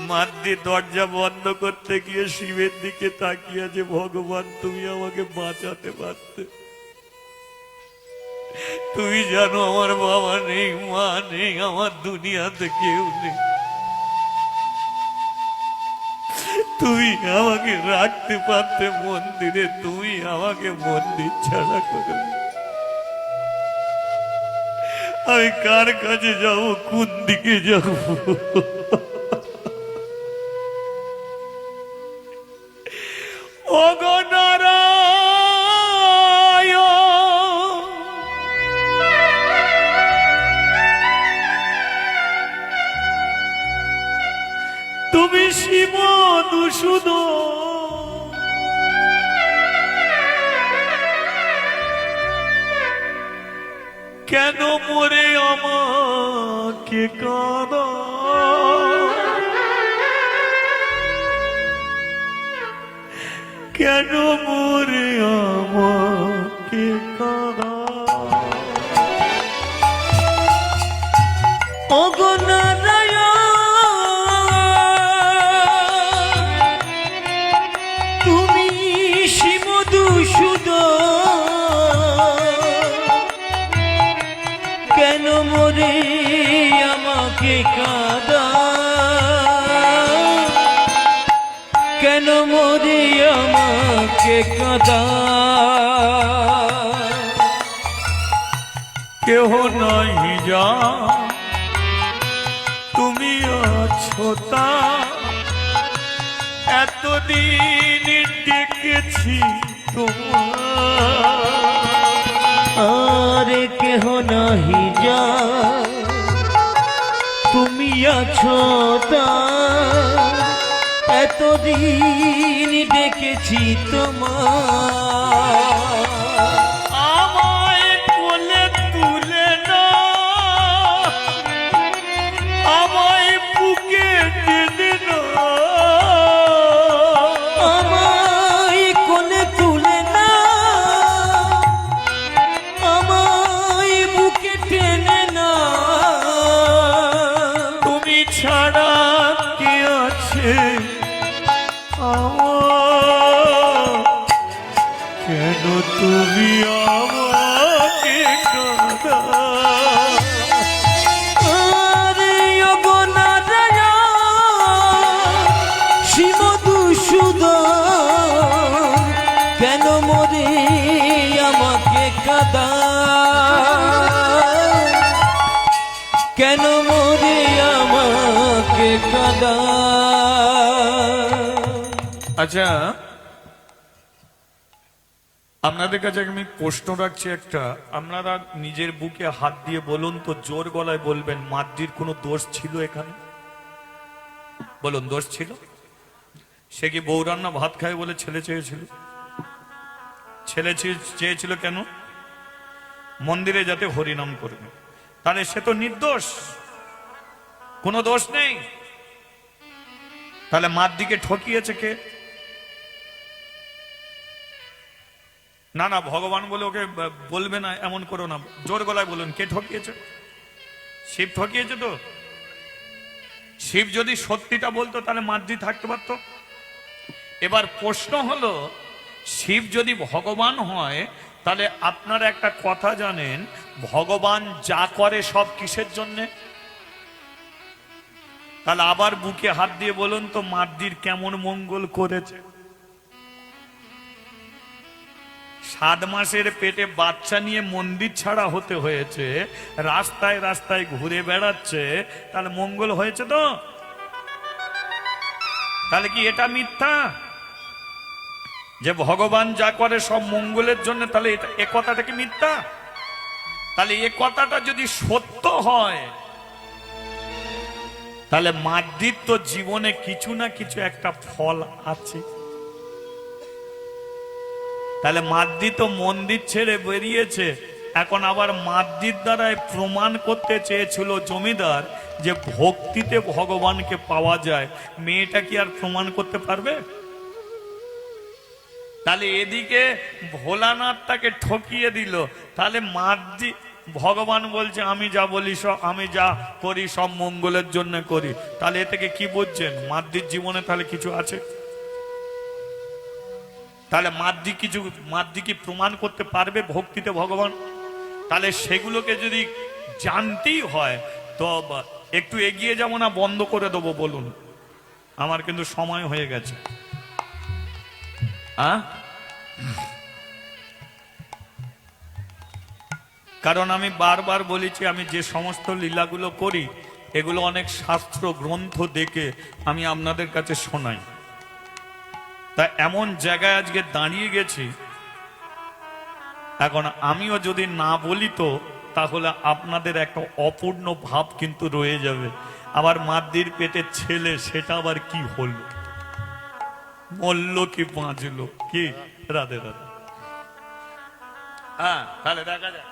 Madrid দরজা বন্ধ করতে গিয়ে শিবের দিকে তাকিয়ে যে ভগবান তুমি আমাকে বাঁচাতে পারতে। তুমি জানো আমার বাবা নেই, মা নেই, আমার দুনিয়াতে কেউ নেই, তুমি আমাকে রাখতে পারতে মন্দিরে, তুমি আমাকে মন্দির ছাড়া করে আমি কার কাছে যাব, কোন দিকে যাব? ওগো নারায়ণ, তুমি শিব মধুসূদন, কেন মোরে আমাকে কাঁদা? কেন মোরে আমাকে কাঁদা? ওগো নারায়ণ, তুমি শিব মধুসূদন, কেন মোরে আমাকে কাঁদা? কেন মোরে আমাকে কাঁদা? কেহ নাই যা তুমি আছো তা, এতদিন ডেকেছি তোমার। আরে কেহ নাহি যা তুমি আছো তা, এতদিন ডেকেছি তোমার। আমায় কোলে তুলে না, আমায় বুকে টেনে না, আমায় কোলে তুলে না, আমায় বুকে টেনে না। তুমি ছাড়া কে আছে আমার? কেন তুমি আমাকে কাঁদা? আরে ওগো নারায়ণ, শিব মধুসূদন, কেন মোরে আমাকে কাঁদা? কেন মোরে আমাকে কাঁদা? আচ্ছা, আপনাদের কাছে আমি প্রশ্ন রাখছি একটা, আপনারা নিজের বুকে হাত দিয়ে বলুন তো, জোর গলায় বলবেন, মাদ্রির কোনো দোষ ছিল এখানে? বলুন, দোষ ছিল? সে কি বৌরান্না ভাত খায় বলে ছেলে চেয়েছিল? ছেলে চেয়েছিল কেন? মন্দিরে যাতে হরিনাম করবে। তাহলে সে তো নির্দোষ, কোনো দোষ নেই। তাহলে মাদ্রিকে ঠকিয়েছে কে? না না, ভগবান বলে ওকে বলবে না, এমন করো না, জোর গলায় বলুন, কে ঠকিয়েছে? শিব ঠকিয়েছে তো। শিব যদি সত্যিটা বলতো তাহলে মাদ্রি থাকতে পারতো। এবার প্রশ্ন হলো, শিব যদি ভগবান হয় তাহলে আপনারা একটা কথা জানেন, ভগবান যা করে সব কিসের জন্যে? তাহলে আবার বুকে হাত দিয়ে বলুন তো, মাদ্রির কেমন মঙ্গল করেছে? 7 মাসের পেটে বাচ্চা নিয়ে মন্দির ছাড়া হতে হয়েছে, রাস্তায় রাস্তায় ঘুরে বেড়াচ্ছে, তাহলে মঙ্গল হয়েছে তো? তাহলে কি এটা মিথ্যা যে ভগবান যা করে সব মঙ্গলের জন্য? তাহলে এ কথাটা কি মিথ্যা? তাহলে এ কথাটা যদি সত্য হয়, তাহলে মাদ্রির তো জীবনে কিছু না কিছু একটা ফল আছে। তাহলে মাদ্রি তো মন্দির ছেড়ে বেরিয়েছে, এখন আবার মাদ্রির দ্বারাই প্রমাণ করতে চেয়েছিল জমিদার যে ভক্তিতে ভগবানকে পাওয়া যায়। মেয়েটা কি আর প্রমাণ করতে পারবে? তাহলে এদিকে ভোলানাথ তাকে ঠকিয়ে দিল, তাহলে মাদ্রি ভগবান বলছে আমি যা বলি সব, আমি যা করি সব মঙ্গলের জন্য করি। তাহলে এ থেকে কি বুঝছেন? মাদ্রির জীবনে তাহলে কিছু আছে? তাহলে মাদ্রি কি প্রমাণ করতে পারবে ভক্তিতে ভগবান? তাহলে সেগুলোকে যদি জানতেই হয় তো একটু এগিয়ে যাবো না বন্ধ করে দেবো বলুন? আমার কিন্তু সময় হয়ে গেছে। কারণ আমি বারবার বলেছি, আমি যে সমস্ত লীলাগুলো করি এগুলো অনেক শাস্ত্র গ্রন্থ দেখে আমি আপনাদের কাছে শোনাই। তা এমন জায়গায় আজকে দাঁড়িয়ে গেছি, এখন আমিও যদি না বলি তো তাহলে আপনাদের একটা অপূর্ণ ভাব কিন্তু রয়ে যাবে। আবার মাদ্রির পেটের ছেলে, সেটা আবার কি হলো, মরলো কি বাঁচলো কি? রাধে রাধে। হ্যাঁ, তাহলে দেখা যায়।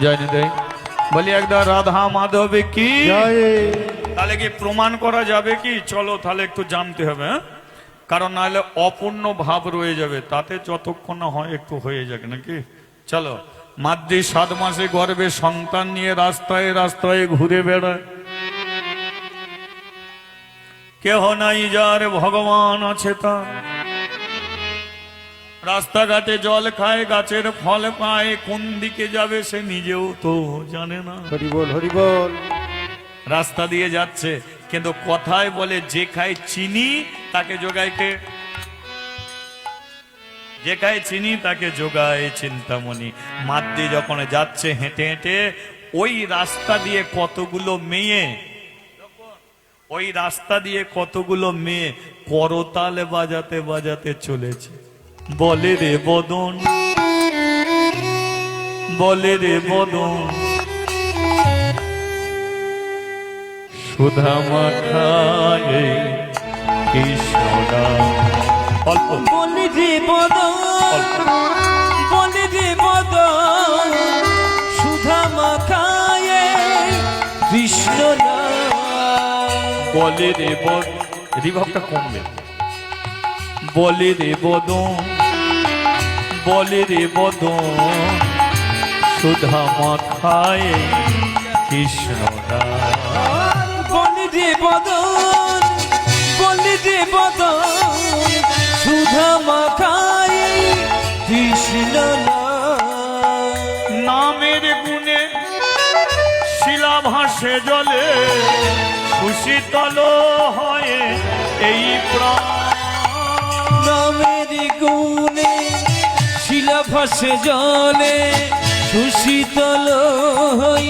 জয় নিতাই, বলি একদম রাধা মাধব কি। তাহলে কি প্রমাণ করা যাবে কি? চলো তাহলে একটু জানতে হবে, হ্যাঁ? কারণ নাহলে অপূর্ণ ভাব রয়ে যাবে, তাতে যতক্ষণ না হয় একটু হয়ে যাবে নাকি। চলো। মাদ্রি 7 মাসে গর্ভে সন্তান নিয়ে রাস্তায় রাস্তায় ঘুরে বেড়ায়, কেহ নাই যার ভগবান আছে তার। রাস্তাঘাটে জল খায়, গাছের ফল পায়, কোন দিকে যাবে সে নিজেও তো জানে না। হরি বল, হরি বল। রাস্তা দিয়ে যাচ্ছে, কিন্তু কথায় বলে যে খায় চিনি তাকে যোগায় কে? যে খায় চিনি তাকে যোগায় চিন্তামণি। মাদ্রি যখন যাচ্ছে হেঁটে হেঁটে, ওই রাস্তা দিয়ে কতগুলো মেয়ে, ওই রাস্তা দিয়ে কতগুলো মেয়ে করতাল বাজাতে বাজাতে চলেছে। বলে রে বদন, বলে রে বদন, সুধা মাখায় কৃষ্ণরা। অল্প বলি রে বদন, বলি রে বদন, সুধা মাখায় কৃষ্ণ নাম। বলে রে বদন, রিভাবটা কমবে। বলে রে বদন, বলে রে বদন, সুধা মাখায় কৃষ্ণরা। বলি রে বদন, বলি রে বদন, সুধা মাখায় কৃষ্ণ নাম। নামের গুণে শিলা ভাসে জলে, সুশীতল হয় এই প্রাণ। নামের গুণে শিলা ভাসে জলে, সুশীতল হই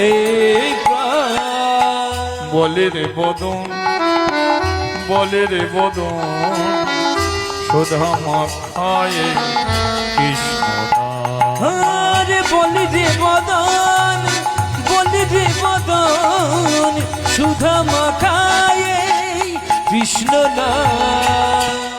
এই প্রাণ। বলে রে বদন, বলে রে বদন, সুধা মাখায় কৃষ্ণরা। আরে বলি রে বদন, বলি রে বদন, সুধা মাখায় কৃষ্ণ নাম।